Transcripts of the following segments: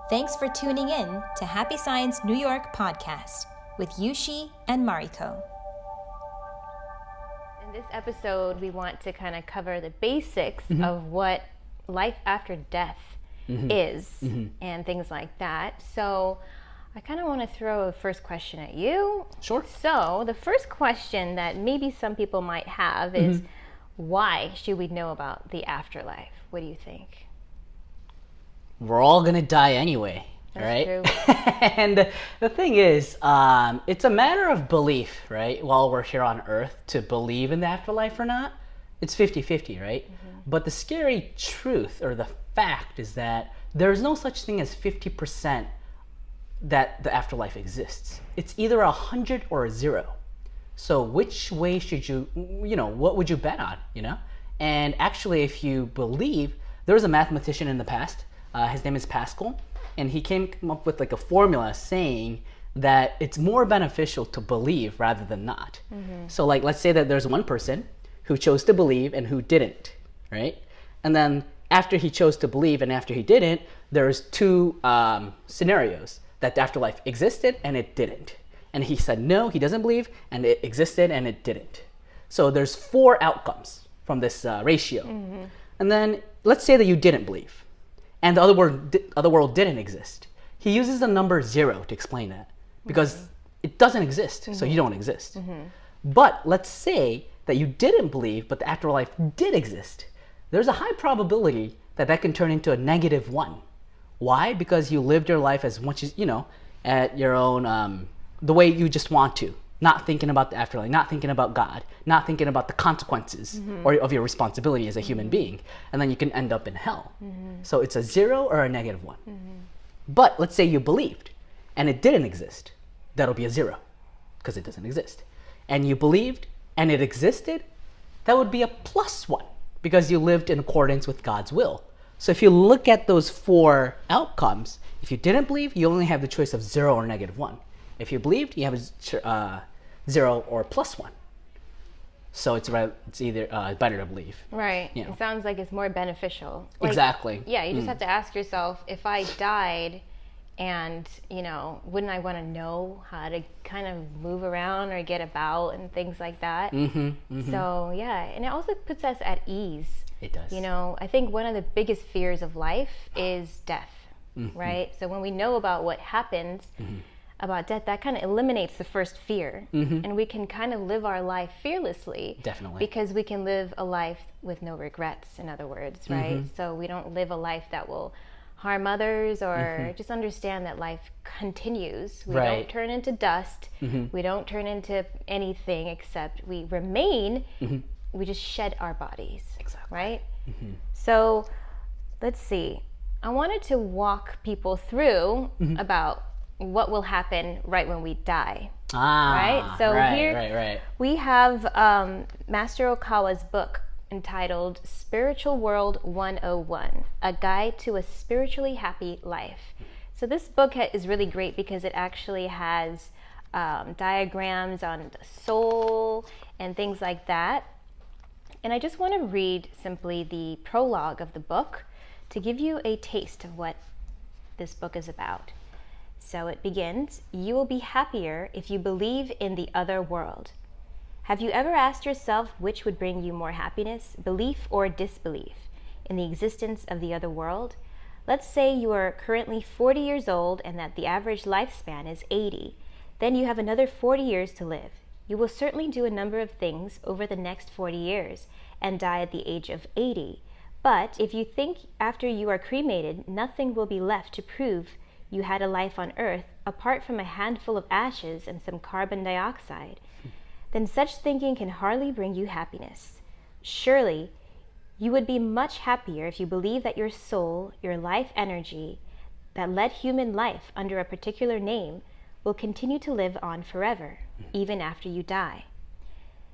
Thanks for tuning in to Happy Science New York podcast with Yushi and Mariko. In this episode, we want to kind of cover the basics of what life after death is and things like that. So I kind of want to throw a first question at you. Sure. So the first question that maybe some people might have is, why should we know about the afterlife? What do you think? We're all gonna die anyway, That's right? true. And the thing is, it's a matter of belief, right? While we're here on Earth, to believe in the afterlife or not, it's 50-50, right? But the scary truth, or the fact, is that there's no such thing as 50% that the afterlife exists. It's either 100 or a 0. So which way should you, what would you bet on, And actually, if you believe, there was a mathematician in the past, his name is Pascal, and he came up with like a formula saying that it's more beneficial to believe rather than not. So like, let's say that there's one person who chose to believe and who didn't, right? And then after he chose to believe and after he didn't, there's two scenarios, that the afterlife existed and it didn't. And he said no, he doesn't believe, and it existed and it didn't. So there's 4 outcomes from this ratio. And then let's say that you didn't believe and the other world didn't exist. He uses the number 0 to explain that because it doesn't exist, so you don't exist. But let's say that you didn't believe, but the afterlife did exist. There's a high probability that that can turn into a -1. Why? Because you lived your life as much as, at your own, the way you just want to, not thinking about the afterlife, not thinking about God, not thinking about the consequences or of your responsibility as a human being. And then you can end up in hell. So it's a 0 or a -1. But let's say you believed and it didn't exist. That'll be a 0 because it doesn't exist. And you believed and it existed, that would be a +1 because you lived in accordance with God's will. So if you look at those 4 outcomes, if you didn't believe, you only have the choice of 0 or -1. If you believed, you have a 0 or +1. So it's either better to believe. Right. It sounds like it's more beneficial. Exactly. Yeah, you just have to ask yourself, if I died and, wouldn't I want to know how to kind of move around or get about and things like that? So, yeah, and it also puts us at ease. It does. I think one of the biggest fears of life is death, right? So when we know about what happens about death, that kind of eliminates the first fear. And we can kind of live our life fearlessly. Definitely. Because we can live a life with no regrets, in other words, right? So we don't live a life that will harm others or just understand that life continues. We don't turn into dust. We don't turn into anything except we remain. We just shed our bodies. Exactly. Right? So let's see. I wanted to walk people through about what will happen right when we die. Right? So here we have Master Okawa's book entitled Spiritual World 101, A Guide to a Spiritually Happy Life. So this book is really great because it actually has diagrams on the soul and things like that. And I just want to read simply the prologue of the book to give you a taste of what this book is about. So it begins, "You will be happier if you believe in the other world. Have you ever asked yourself which would bring you more happiness, belief or disbelief, in the existence of the other world? Let's say you are currently 40 years old and that the average lifespan is 80. Then you have another 40 years to live. You will certainly do a number of things over the next 40 years and die at the age of 80. But if you think after you are cremated, nothing will be left to prove you had a life on Earth apart from a handful of ashes and some carbon dioxide, then such thinking can hardly bring you happiness. Surely, you would be much happier if you believe that your soul, your life energy, that led human life under a particular name, will continue to live on forever, even after you die.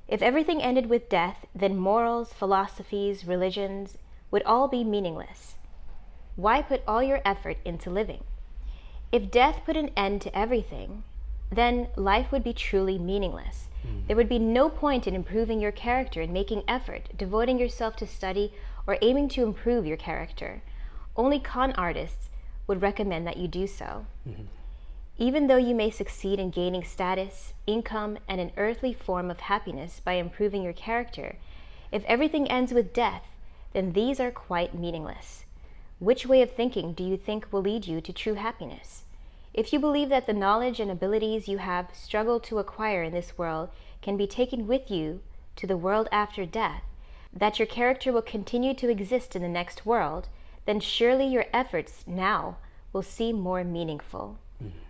If everything ended with death, then morals, philosophies, religions would all be meaningless. Why put all your effort into living? If death put an end to everything, then life would be truly meaningless. There would be no point in improving your character and making effort, devoting yourself to study, or aiming to improve your character. Only con artists would recommend that you do so. Even though you may succeed in gaining status, income, and an earthly form of happiness by improving your character, if everything ends with death, then these are quite meaningless. Which way of thinking do you think will lead you to true happiness? If you believe that the knowledge and abilities you have struggled to acquire in this world can be taken with you to the world after death, that your character will continue to exist in the next world, then surely your efforts now will seem more meaningful.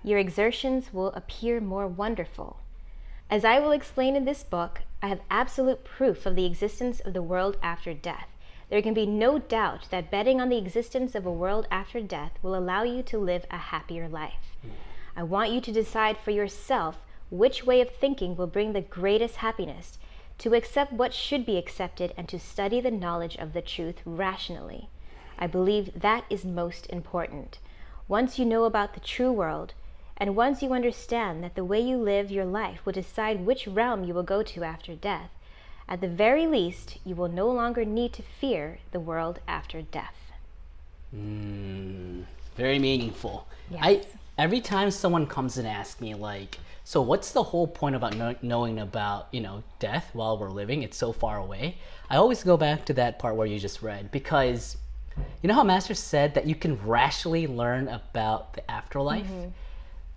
Your exertions will appear more wonderful. As I will explain in this book, I have absolute proof of the existence of the world after death. There can be no doubt that betting on the existence of a world after death will allow you to live a happier life. I want you to decide for yourself which way of thinking will bring the greatest happiness, to accept what should be accepted, and to study the knowledge of the truth rationally. I believe that is most important. Once you know about the true world, and once you understand that the way you live your life will decide which realm you will go to after death, at the very least, you will no longer need to fear the world after death. Very meaningful. Yes. Every time someone comes and asks me, like, so what's the whole point about knowing about, death while we're living? It's so far away. I always go back to that part where you just read, because you know how Master said that you can rationally learn about the afterlife?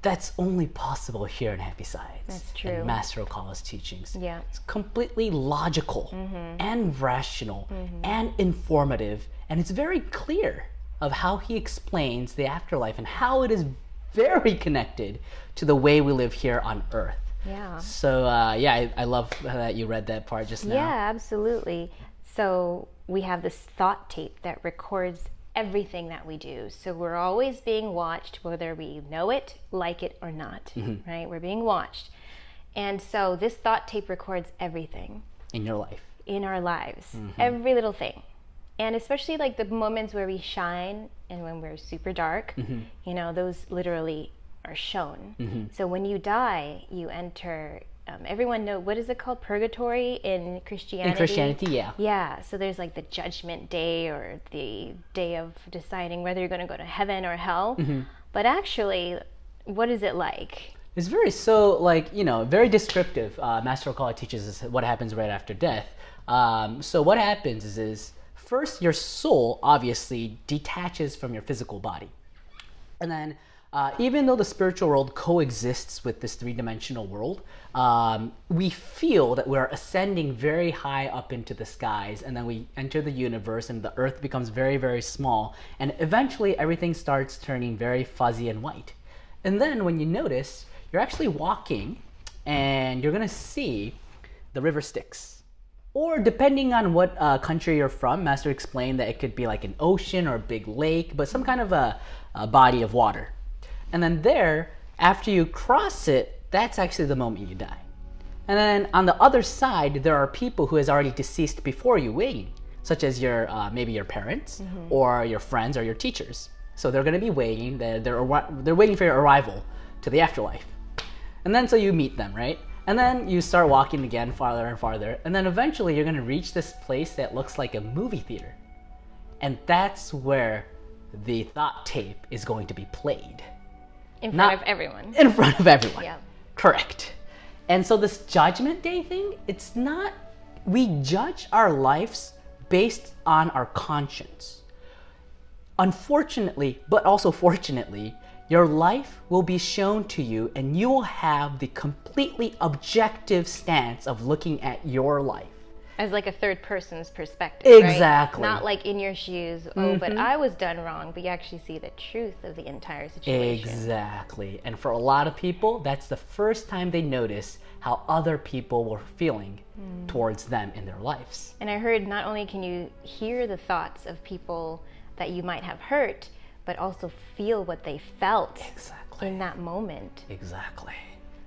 That's only possible here in Happy Science. That's true. And Master Okawa's teachings. Yeah. It's completely logical and rational and informative, and it's very clear of how he explains the afterlife and how it is very connected to the way we live here on Earth. Yeah. So I love that you read that part just now. Yeah, absolutely. So we have this thought tape that records everything that we do. So we're always being watched, whether we know it, like it, or not, right? We're being watched. And so this thought tape records everything. In your life. In our lives. Every little thing. And especially like the moments where we shine and when we're super dark, those literally are shown. So when you die, you enter, everyone know, what is it called? Purgatory in Christianity? In Christianity, yeah. Yeah, so there's like the judgment day, or the day of deciding whether you're going to go to heaven or hell. But actually, what is it like? It's very very descriptive. Master Okawa teaches us what happens right after death. So what happens is first, your soul obviously detaches from your physical body. And then even though the spiritual world coexists with this three-dimensional world, we feel that we're ascending very high up into the skies, and then we enter the universe, and the earth becomes very, very small, and eventually everything starts turning very fuzzy and white. And then when you notice, you're actually walking, and you're gonna see the river Styx. Or depending on what country you're from, Master explained that it could be like an ocean or a big lake, but some kind of a body of water. And then there, after you cross it, that's actually the moment you die. And then on the other side, there are people who has already deceased before you waiting, such as your maybe your parents or your friends or your teachers. So they're going to be waiting. They're waiting for your arrival to the afterlife. And then so you meet them, right? And then you start walking again farther and farther. And then eventually you're going to reach this place that looks like a movie theater. And that's where the thought tape is going to be played. In front of everyone. In front of everyone. Yeah. Correct. And so this Judgment Day thing, it's not, we judge our lives based on our conscience. Unfortunately, but also fortunately, your life will be shown to you, and you will have the completely objective stance of looking at your life. As like a third person's perspective, exactly. Right? Not like in your shoes, but I was done wrong, but you actually see the truth of the entire situation. Exactly. And for a lot of people, that's the first time they notice how other people were feeling towards them in their lives. And I heard not only can you hear the thoughts of people that you might have hurt, but also feel what they felt in that moment. Exactly.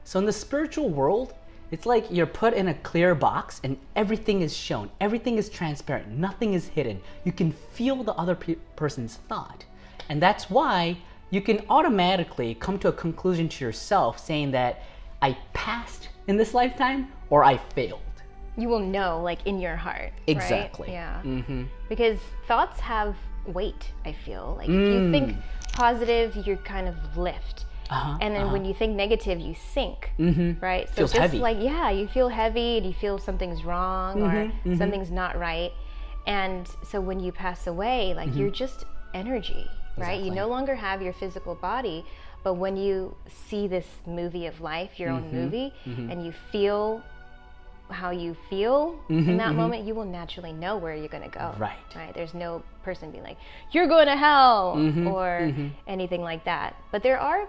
So in the spiritual world, it's like you're put in a clear box and everything is shown. Everything is transparent. Nothing is hidden. You can feel the other person's thought. And that's why you can automatically come to a conclusion to yourself saying that I passed in this lifetime or I failed. You will know, like in your heart. Exactly. Right? Yeah. Because thoughts have weight, I feel. Like if you think, positive, you kind of lift. And then when you think negative, you sink, right? So feels just heavy. like, you feel heavy and you feel something's wrong or something's not right. And so when you pass away, like you're just energy, right? Exactly. You no longer have your physical body, but when you see this movie of life, your own movie, and you feel how you feel in that moment, you will naturally know where you're going to go. Right. There's no person being like, you're going to hell or anything like that. But there are,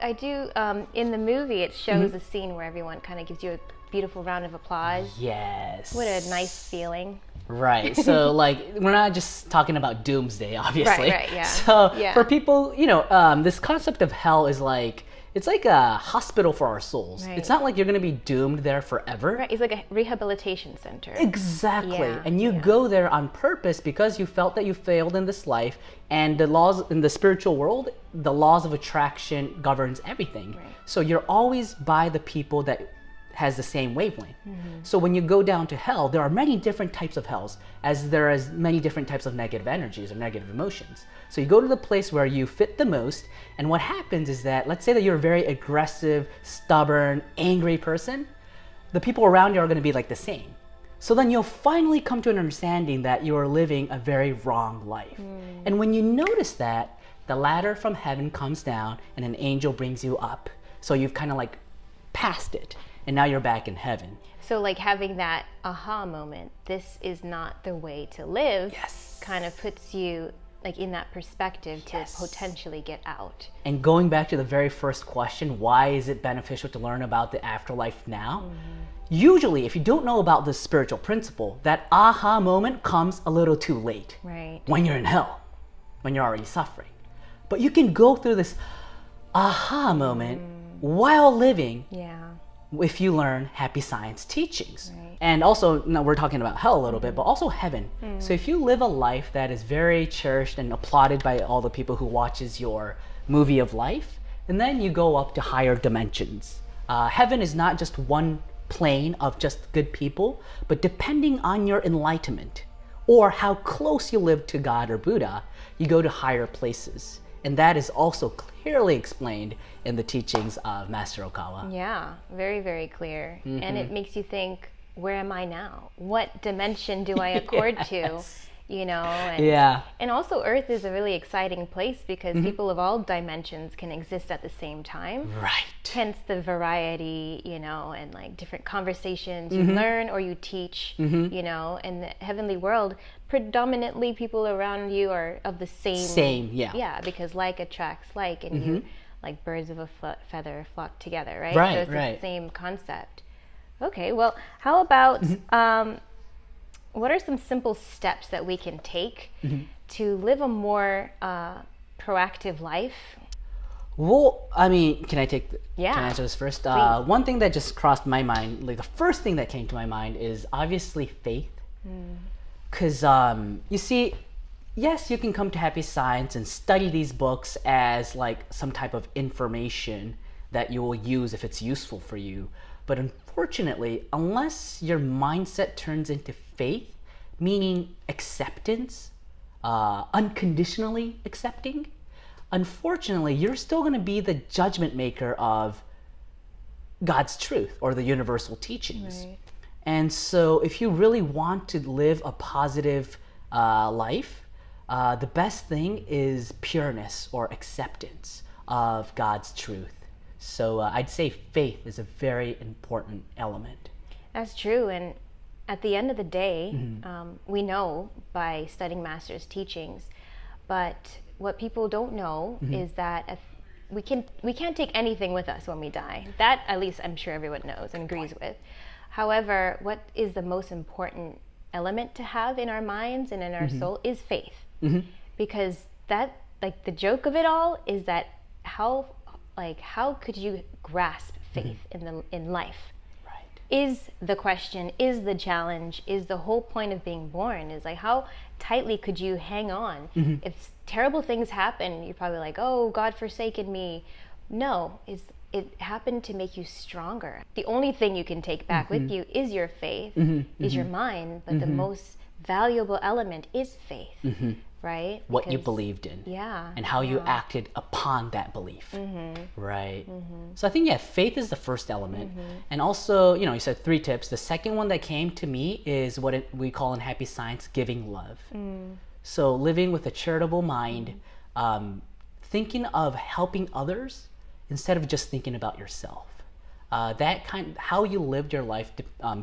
in the movie, it shows a scene where everyone kind of gives you a beautiful round of applause. Yes. What a nice feeling. Right. So like, we're not just talking about doomsday, obviously. Right, yeah. So for people, this concept of hell is like, it's like a hospital for our souls. Right. It's not like you're going to be doomed there forever. Right. It's like a rehabilitation center. Exactly. Yeah, And you go there on purpose because you felt that you failed in this life, and the laws in the spiritual world, the laws of attraction governs everything. Right. So you're always by the people that has the same wavelength. So when you go down to hell, there are many different types of hells, as there is many different types of negative energies or negative emotions. So you go to the place where you fit the most, and what happens is that, let's say that you're a very aggressive, stubborn, angry person, the people around you are going to be like the same. So then you'll finally come to an understanding that you are living a very wrong life. And when you notice that, the ladder from heaven comes down and an angel brings you up. So you've kind of like passed it, and now you're back in heaven. So like having that aha moment, this is not the way to live, kind of puts you like in that perspective to potentially get out. And going back to the very first question, why is it beneficial to learn about the afterlife now? Usually, if you don't know about this spiritual principle, that aha moment comes a little too late. Right. When you're in hell, when you're already suffering. But you can go through this aha moment while living if you learn happy science teachings. Right. And also, now we're talking about hell a little bit, but also heaven. So if you live a life that is very cherished and applauded by all the people who watches your movie of life, and then you go up to higher dimensions. Heaven is not just one plane of just good people, but depending on your enlightenment or how close you live to God or Buddha, you go to higher places. And that is also clearly explained in the teachings of Master Okawa. Yeah, very, very clear. And it makes you think, where am I now? What dimension do I accord to? And also Earth is a really exciting place because people of all dimensions can exist at the same time. Right. Hence the variety, and like different conversations you learn or you teach, in the heavenly world, predominantly people around you are of the same. Yeah, because like attracts like, and you, like birds of a feather flock together, right? Right, so it's right. the same concept. Okay, well, how about, what are some simple steps that we can take to live a more proactive life? Well, I mean, can I answer this first? Please. One thing that just crossed my mind, like the first thing that came to my mind is obviously faith. Because, you see, yes, you can come to Happy Science and study these books as like some type of information that you will use if it's useful for you. But unfortunately, unless your mindset turns into faith, meaning acceptance, unconditionally accepting, unfortunately, you're still going to be the judgment maker of God's truth or the universal teachings. Right. And so if you really want to live a positive life, the best thing is pureness or acceptance of God's truth. So I'd say faith is a very important element. That's true. And at the end of the day, we know by studying Master's teachings, but what people don't know is that we can't take anything with us when we die. That, at least, I'm sure everyone knows and agrees with. However, what is the most important element to have in our minds and in our soul is faith. Because that, like, the joke of it all is that how could you grasp faith in life? Right. Is the question, is the challenge, is the whole point of being born, is like how tightly could you hang on? If terrible things happen, you're probably like, oh, God forsaken me. No, it happened to make you stronger. The only thing you can take back with you is your faith, is your mind, but the most valuable element is faith. right? What you believed in. Yeah. And how you acted upon that belief. Right. So I think, faith is the first element. And also, you said 3 tips. The second one that came to me is what we call in Happy Science, giving love. So living with a charitable mind, thinking of helping others instead of just thinking about yourself. How you lived your life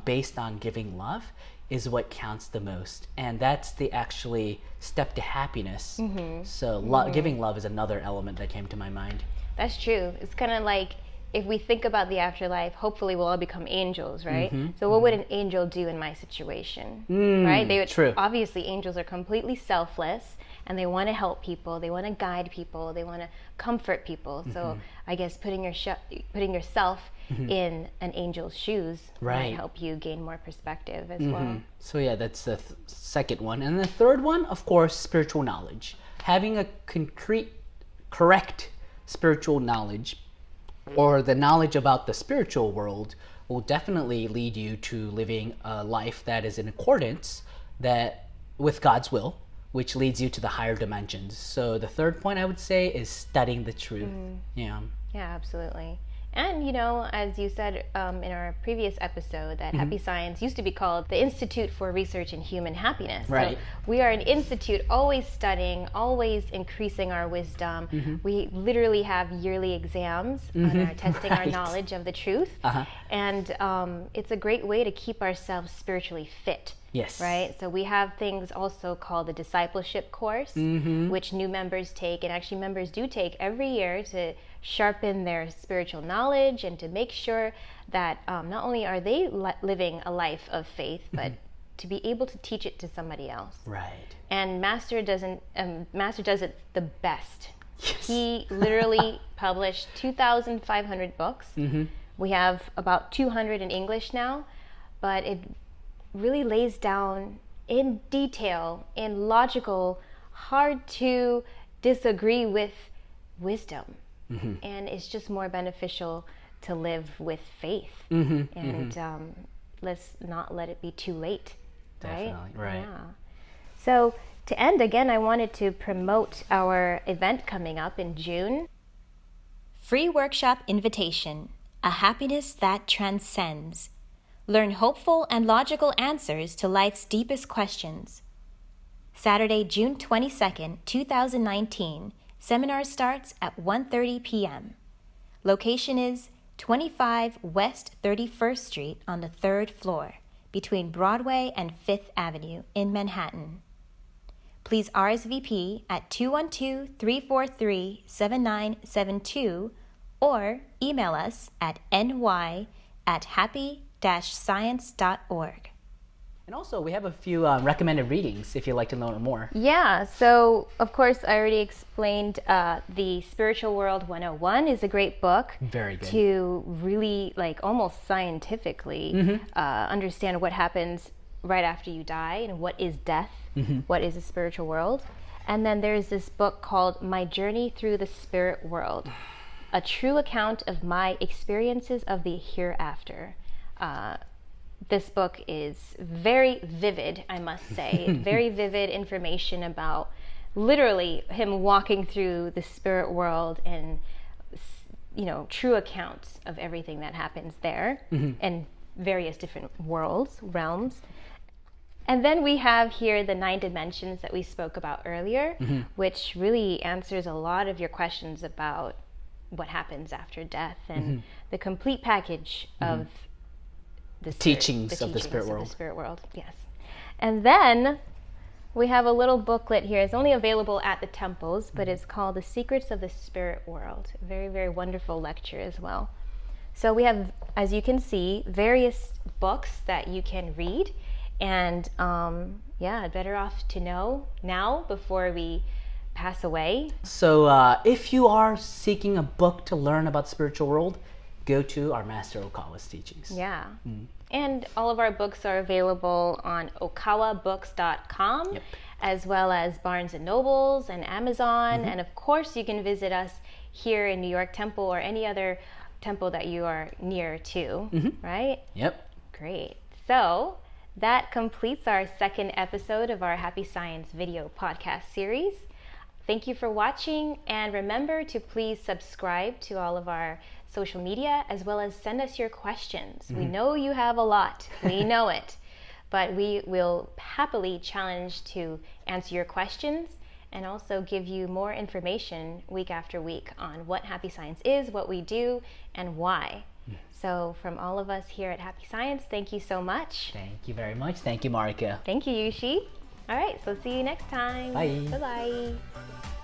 based on giving love is what counts the most, and that's the actually step to happiness. So giving love is another element that came to my mind. That's true. It's kind of like, if we think about the afterlife, hopefully we'll all become angels, right? So what would an angel do in my situation, right? True. Obviously, angels are completely selfless, and they want to help people, they want to guide people, they want to comfort people. So I guess putting yourself in an angel's shoes might help you gain more perspective as well. So that's the second one. And the third one, of course, spiritual knowledge. Having a correct spiritual knowledge, or the knowledge about the spiritual world, will definitely lead you to living a life that is in accordance with God's will, which leads you to the higher dimensions. So the third point I would say is studying the truth. Yeah, absolutely. And, as you said in our previous episode, that Happy Science used to be called the Institute for Research in Human Happiness. Right. So we are an institute always studying, always increasing our wisdom. We literally have yearly exams on our testing our knowledge of the truth. And it's a great way to keep ourselves spiritually fit. Yes. Right? So we have things also called the discipleship course, which new members take, and actually members do take every year to sharpen their spiritual knowledge and to make sure that not only are they living a life of faith, but to be able to teach it to somebody else. Right. And Master does it the best. Yes. He literally published 2,500 books. We have about 200 in English now, but it really lays down in detail, in logical, hard to disagree with wisdom. And it's just more beneficial to live with faith. And let's not let it be too late. Definitely, right. Yeah. So to end, again, I wanted to promote our event coming up in June. Free workshop invitation, a happiness that transcends. Learn hopeful and logical answers to life's deepest questions. Saturday, June 22nd, 2019. Seminar starts at 1:30 p.m. Location is 25 West 31st Street on the 3rd floor, between Broadway and 5th Avenue in Manhattan. Please RSVP at 212-343-7972 or email us at ny@happy-science.org. And also, we have a few recommended readings if you'd like to learn more. Yeah, so of course, I already explained the Spiritual World 101 is a great book. Very good. To really, almost scientifically understand what happens right after you die and what is death, what is the spiritual world. And then there's this book called My Journey Through the Spirit World, a true account of my experiences of the hereafter. This book is very vivid, I must say. Very vivid information about literally him walking through the spirit world and, true accounts of everything that happens there and various different realms. And then we have here the 9 dimensions that we spoke about earlier, which really answers a lot of your questions about what happens after death and the complete package of the teachings of the spirit world. Yes. And then we have a little booklet here. It's only available at the temples, but it's called The Secrets of the Spirit World. A very, very wonderful lecture as well. So we have, as you can see, various books that you can read. And better off to know now before we pass away. So if you are seeking a book to learn about the spiritual world, go to our Master Okawa's teachings. Yeah. And all of our books are available on okawabooks.com, as well as Barnes & Nobles and Amazon. And of course, you can visit us here in New York Temple or any other temple that you are near to, right? Yep. Great. So that completes our second episode of our Happy Science video podcast series. Thank you for watching, and remember to please subscribe to all of our social media, as well as send us your questions. We know you have a lot, we know it, but we will happily challenge to answer your questions and also give you more information week after week on what Happy Science is, what we do, and why. So from all of us here at Happy Science, thank you so much. Thank you very much. Thank you, Mariko. Thank you, Yushi. All right, so see you next time. Bye. Bye-bye.